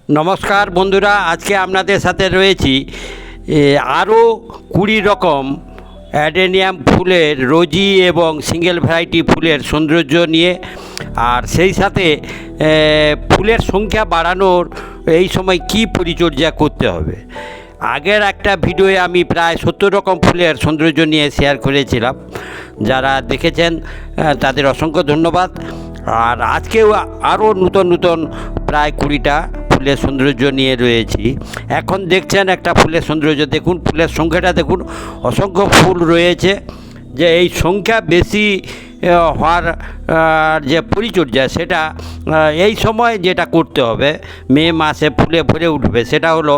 নমস্কার বন্ধুরা, আজকে আপনাদের সাথে রয়েছি আরও 20 রকম অ্যাডেনিয়াম ফুলের রোজি এবং সিঙ্গেল ভ্যারাইটি ফুলের সৌন্দর্য নিয়ে, আর সেই সাথে ফুলের সংখ্যা বাড়ানোর এই সময় কি পরিচর্যা করতে হবে। আগের একটা ভিডিওয়ে আমি প্রায় 70 রকম ফুলের সৌন্দর্য নিয়ে শেয়ার করেছিলাম। যারা দেখেছেন তাদের অসংখ্য ধন্যবাদ। আর আজকেও আরও নতুন প্রায় 20টা ফুলের সৌন্দর্য নিয়ে রয়েছি। এখন দেখছেন একটা ফুলের সৌন্দর্য, দেখুন ফুলের সংখ্যাটা দেখুন, অসংখ্য ফুল রয়েছে। যে এই সংখ্যা বেশি হওয়ার যে পরিচর্যা, সেটা এই সময় যেটা করতে হবে, মে মাসে ফুলে ভরে উঠবে, সেটা হলো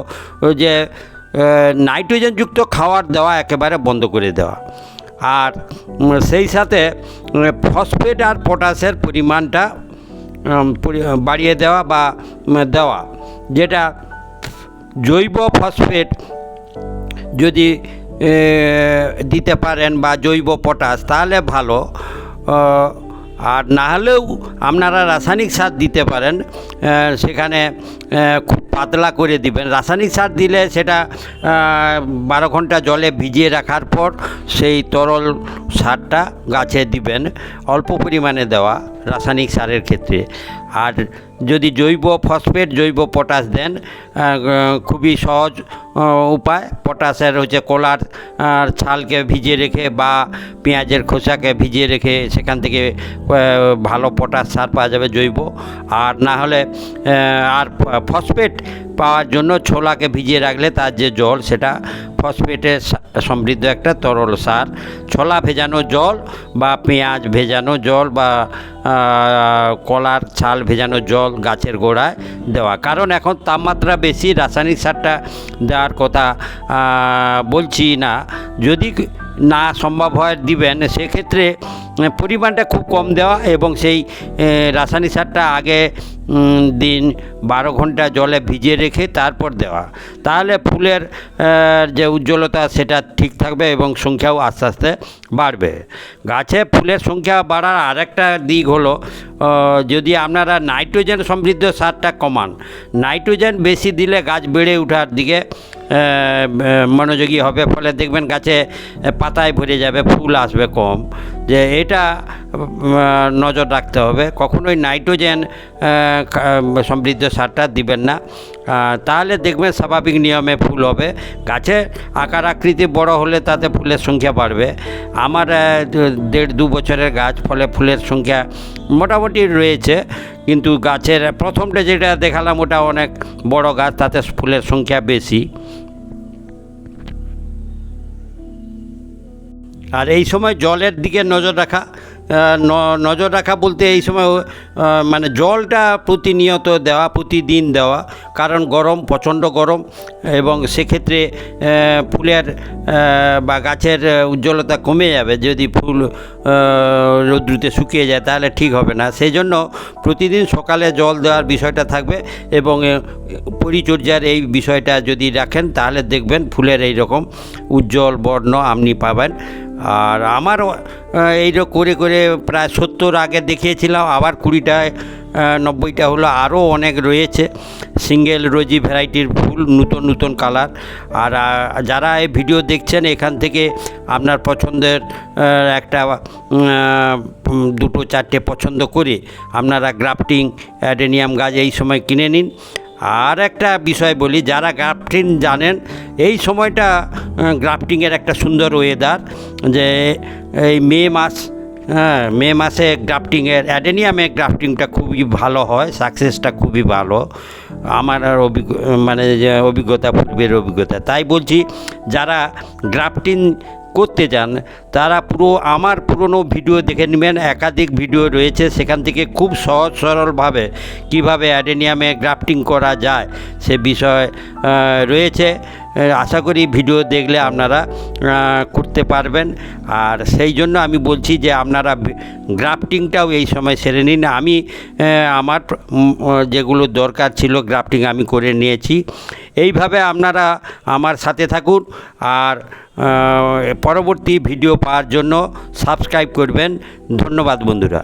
যে নাইট্রোজেনযুক্ত খাবার দেওয়া একেবারে বন্ধ করে দেওয়া, আর সেই সাথে ফসফেট আর পটাশের পরিমাণটা বাড়িয়ে দেওয়া বা দেওয়া, যেটা জৈব ফসফেট যদি দিতে পারেন বা জৈব পটাশ তাহলে ভালো, আর না হলেও আপনারা রাসায়নিক সার দিতে পারেন। সেখানে খুব পাতলা করে দিবেন। রাসায়নিক সার দিলে সেটা 12 ঘন্টা জলে ভিজিয়ে রাখার পর সেই তরল সারটা গাছে দিবেন, অল্প পরিমাণে দেওয়া রাসায়নিক সারের ক্ষেত্রে। আর যদি জৈব ফসফেট জৈব পটাশ দেন, খুবই সহজ উপায়। পটাশের হচ্ছে কলার ছালকে ভিজিয়ে রেখে বা পেঁয়াজের খোসাকে ভিজিয়ে রেখে সেখান থেকে ভালো পটাশ সার পাওয়া যাবে জৈব। আর না হলে আর ফসফেট পাওয়ার জন্য ছোলাকে ভিজিয়ে রাখলে তার যে জল, সেটা ফসফেটে সমৃদ্ধ একটা তরল সার। ছোলা ভেজানো জল বা পেঁয়াজ ভেজানো জল বা কলার ছাল ভেজানো জল গাছের গোড়ায় দেওয়া। কারণ এখন তাপমাত্রা বেশি, রাসায়নিক সারটা দেওয়ার কথা বলছি না। যদি না সম্ভব হয় দিবেন, সেক্ষেত্রে পরিমাণটা খুব কম দেওয়া এবং সেই রাসায়নিক সারটা আগে দিন 12 ঘন্টা জলে ভিজিয়ে রেখে তারপর দেওয়া। তাহলে ফুলের যে উজ্জ্বলতা সেটা ঠিক থাকবে এবং সংখ্যাও আস্তে আস্তে বাড়বে। গাছে ফুলের সংখ্যা বাড়ার আরেকটা দিক হলো, যদি আপনারা নাইট্রোজেন সমৃদ্ধ সারটা কমান। নাইট্রোজেন বেশি দিলে গাছ বেড়ে ওঠার দিকে মনোযোগী হবে, ফলে দেখবেন গাছে পাতায় ভরে যাবে, ফুল আসবে কম। যে এটা নজর রাখতে হবে, কখনোই নাইট্রোজেন সমৃদ্ধ সারটা দিবেন না। তাহলে দেখবেন স্বাভাবিক নিয়মে ফুল হবে। গাছে আকার আকৃতি বড় হলে তাতে ফুলের সংখ্যা বাড়বে। আমার 1.5-2 বছরের গাছ, ফলে ফুলের সংখ্যা মোটামুটি রয়েছে। কিন্তু গাছের প্রথমটা যেটা দেখালাম ওটা অনেক বড় গাছ, তাতে ফুলের সংখ্যা বেশি। আর এই সময় জলের দিকে নজর রাখা বলতে এই সময় মানে জলটা প্রতিনিয়ত দেওয়া, প্রতিদিন দেওয়া। কারণ গরম, প্রচণ্ড গরম, এবং সেক্ষেত্রে ফুলের বা গাছের উজ্জ্বলতা কমে যাবে। যদি ফুল রৌদ্রুতে শুকিয়ে যায় তাহলে ঠিক হবে না। সেই জন্য প্রতিদিন সকালে জল দেওয়ার বিষয়টা থাকবে, এবং পরিচর্যার এই বিষয়টা যদি রাখেন তাহলে দেখবেন ফুলের এই রকম উজ্জ্বল বর্ণ আপনি পাবেন। আর আমার এইরকম করে করে প্রায় 70 আগে দেখিয়েছিলাম, আবার 20টায় 90টা হলো, আরও অনেক রয়েছে সিঙ্গেল রোজি ভ্যারাইটির ফুল, নতুন কালার। আর যারা এই ভিডিও দেখছেন, এখান থেকে আপনার পছন্দের একটা 2-4টে পছন্দ করে আপনারা গ্রাফটিং অ্যাডেনিয়াম গাছ এই সময় কিনে নিন। আর একটা বিষয় বলি, যারা গ্রাফটিং জানেন, এই সময়টা গ্রাফটিংয়ের একটা সুন্দর ওয়েদার। যে এই মে মাসে গ্রাফটিংয়ের অ্যাডেনিয়ামে গ্রাফটিংটা খুবই ভালো হয়, সাকসেসটা খুবই ভালো। আমার অভিজ্ঞতা, পূর্বের অভিজ্ঞতা। তাই বলছি, যারা গ্রাফটিং করতে চান তারা আমার পুরনো ভিডিও দেখে নেবেন। একাধিক ভিডিও রয়েছে, সেখান থেকে খুব সহজ সরলভাবে কিভাবে অ্যাডেনিয়ামে গ্রাফটিং করা যায় সে বিষয় রয়েছে। আশা করি ভিডিও দেখলে আপনারা করতে পারবেন। আর সেই জন্য আমি বলছি যে আপনারা গ্রাফটিংটাও এই সময় সেরে নিন। আমি আমার যেগুলো দরকার ছিল গ্রাফটিং আমি করে নিয়েছি। এইভাবে আপনারা আমার সাথে থাকুন, আর পরবর্তী ভিডিও পাওয়ার জন্য সাবস্ক্রাইব করবেন। ধন্যবাদ বন্ধুরা।